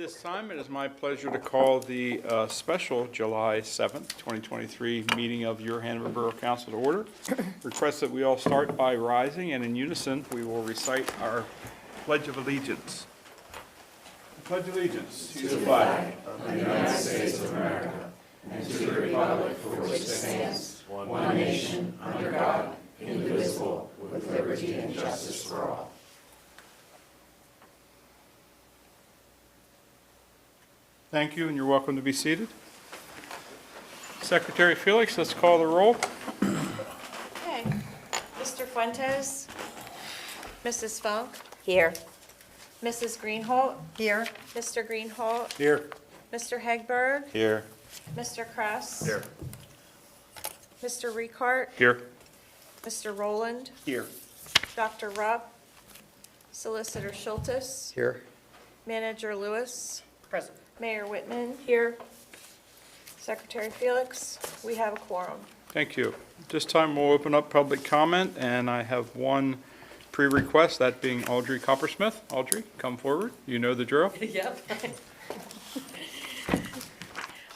this time, it is my pleasure to call the special July 7th, 2023 meeting of your Hanover Borough Council to order. Request that we all start by rising, and in unison, we will recite our Pledge of Allegiance. I pledge allegiance to the flag of the United States of America and to the republic for which it stands, one nation, under God, indivisible, with liberty and justice for all. Thank you, and you're welcome to be seated. Secretary Felix, let's call the roll. Okay. Mr. Fuentes? Mrs. Funk? Here. Mrs. Greenholt? Here. Mr. Greenholt? Here. Mr. Hegberg? Here. Mr. Kress? Here. Mr. Ricart? Here. Mr. Roland? Here. Dr. Rupp? Solicitor Schultes? Here. Manager Lewis? Present. Mayor Whitman? Here. Secretary Felix? We have a quorum. Thank you. This time we'll open up public comment, and I have one pre-request, that being Audrey Coppersmith. Audrey, come forward. You know the drill. Yep.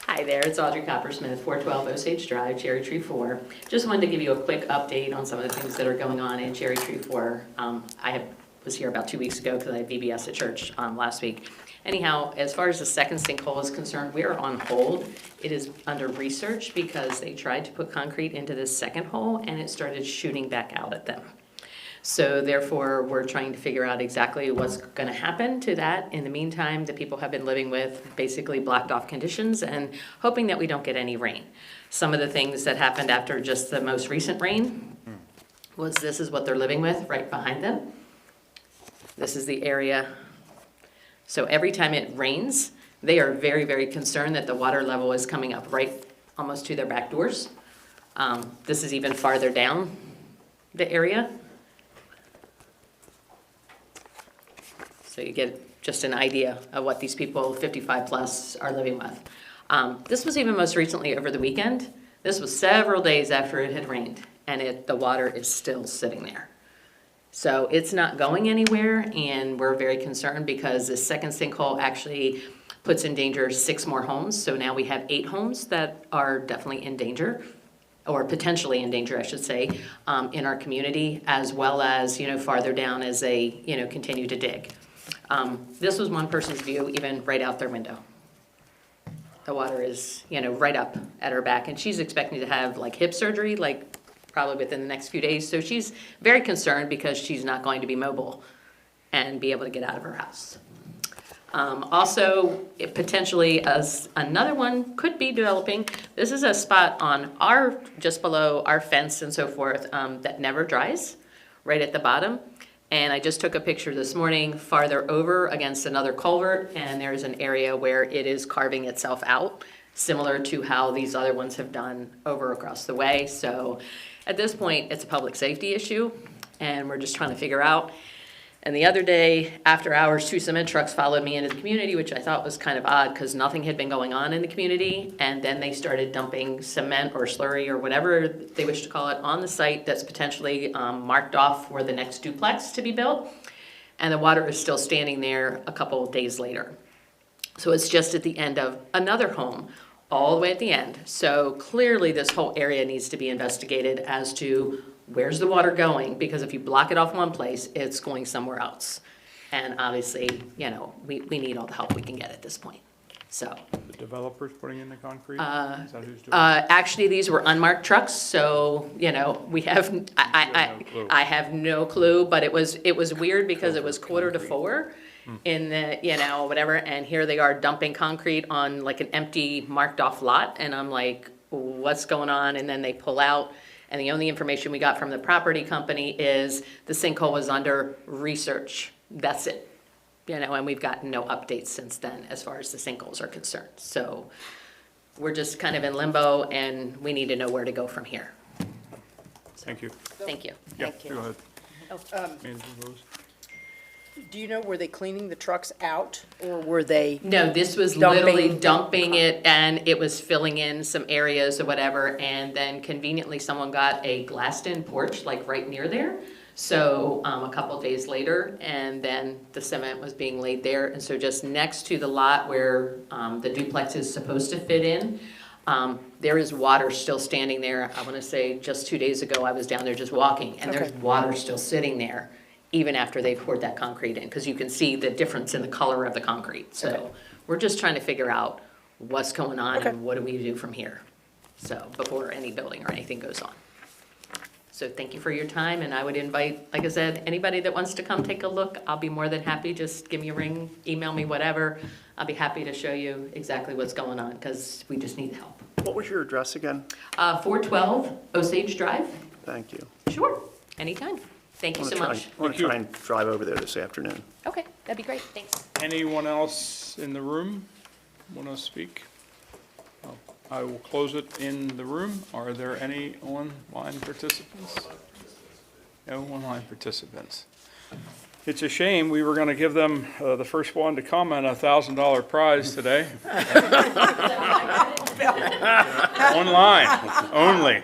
Hi there, it's Audrey Coppersmith, 412 Osage Drive, Cherry Tree 4. Just wanted to give you a quick update on some of the things that are going on in Cherry Tree 4. Was here about 2 weeks ago because I had VBS at church last week. Anyhow, as far as the second sinkhole is concerned, we are on hold. It is under research because they tried to put concrete into this second hole and it started shooting back out at them. So therefore, we're trying to figure out exactly what's going to happen to that. In the meantime, the people have been living with basically blocked off conditions and hoping that we don't get any rain. Some of the things that happened after just the most recent rain was this is what they're living with right behind them. This is the area. So every time it rains, they are very, very concerned that the water level is coming up right almost to their back doors. This is even farther down the area. So you get just an idea of what these people 55 plus are living with. This was even most recently over the weekend. This was several days after it had rained and the water is still sitting there. So it's not going anywhere, and we're very concerned because the second sinkhole actually puts in danger 6 more homes. So now we have 8 homes that are definitely in danger, or potentially in danger, I should say, in our community, as well as, farther down as they, continue to dig. This was one person's view, even right out their window. The water is, right up at her back, and she's expecting to have hip surgery, probably within the next few days. So she's very concerned because she's not going to be mobile and be able to get out of her house. Also, potentially as another one could be developing, this is a spot on just below our fence and so forth, that never dries, right at the bottom. And I just took a picture this morning farther over against another culvert, and there's an area where it is carving itself out, similar to how these other ones have done over across the way. So at this point, it's a public safety issue, and we're just trying to figure out. And the other day, after hours, 2 cement trucks followed me into the community, which I thought was kind of odd because nothing had been going on in the community. And then they started dumping cement or slurry or whatever they wish to call it on the site that's potentially marked off for the next duplex to be built. And the water is still standing there a couple of days later. So it's just at the end of another home, all the way at the end. So clearly this whole area needs to be investigated as to where's the water going, because if you block it off one place, it's going somewhere else. And obviously, we need all the help we can get at this point. So The developers putting in the concrete? Is that who's doing it? actually these were unmarked trucks, so we have I have no clue, but it was weird because it was 3:45 in the whatever, and here they are dumping concrete on an empty marked off lot, and I'm like, what's going on? And then they pull out, and the only information we got from the property company is the sinkhole was under research. That's it. And we've gotten no updates since then as far as the sinkholes are concerned. So we're just kind of in limbo, and we need to know where to go from here. Thank you. Thank you. Yeah, Thank you. go ahead. Manager Lewis. Do you know, were they cleaning the trucks out, or were they? No, this was literally dumping it, and it was filling in some areas or whatever, and then conveniently someone got a glassed-in porch right near there. So a couple days later, and then the cement was being laid there. And so just next to the lot where the duplex is supposed to fit in, there is water still standing there. I want to say just 2 days ago, I was down there just walking, and there's water still sitting there, even after they've poured that concrete in, because you can see the difference in the color of the concrete. So we're just trying to figure out what's going on and what do we do from here, so before any building or anything goes on. So thank you for your time, and I would invite, like I said, anybody that wants to come take a look, I'll be more than happy. Just give me a ring, email me, whatever. I'll be happy to show you exactly what's going on, because we just need help. What was your address again? 412 Osage Drive. Thank you. Sure, anytime. Thank you so much. I want to try and drive over there this afternoon. Okay, that'd be great, thanks. Anyone else in the room want to speak? No. I will close it in the room. Are there any online participants? No online participants. It's a shame. We were going to give them the first one to comment, a $1,000 prize today. Online, only.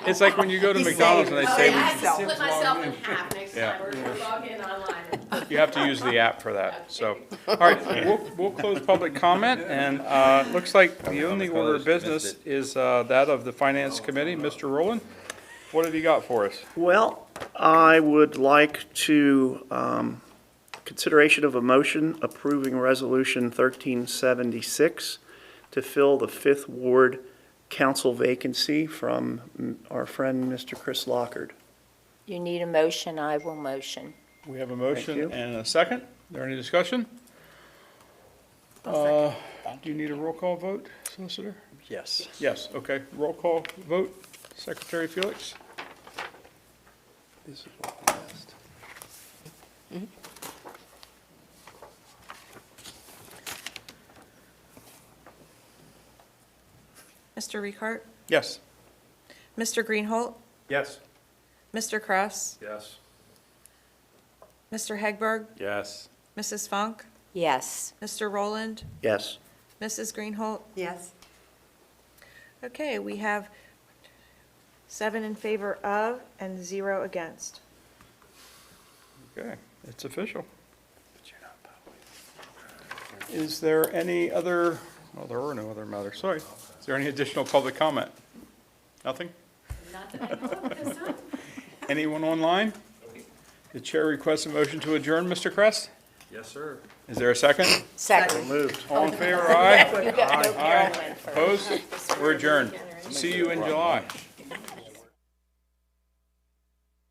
It's like when you go to McDonald's and they say Split myself in half next Yeah. time, or log in online. you have to use the app for that. So, all right, we'll close public comment, and looks like the only order of business is that of the Finance Committee. Mr. Roland, what have you got for us? Well, I would like to, consideration of a motion approving Resolution 1376 to fill the 5th Ward Council vacancy from our friend, Mr. Chris Lockard. You need a motion, I will motion. We have a Thank motion you. and a second. Is there any discussion? Do you need a roll call vote, Solicitor? Yes. Yes, okay. Roll call vote. Secretary Felix? This is what we asked. Mr. Ricart, Yes. Mr. Greenholt, Yes. Mr. Kress, Yes. Mr. Hegberg, Yes. Mrs. Funk, Yes. Mr. Roland, Yes. Mrs. Greenholt. Yes. Okay, we have 7 in favor of and 0 against. Okay, it's official. Is there any other, well, there are no other matters, sorry. Is there any additional public comment? Nothing? Not that I know of at this time. Anyone online? The chair requests a motion to adjourn, Mr. Kress? Yes, sir. Is there a second? Second. Moved. All in favor, aye? You got no Aye. Carolyn first. Opposed? We're adjourned. See you in July.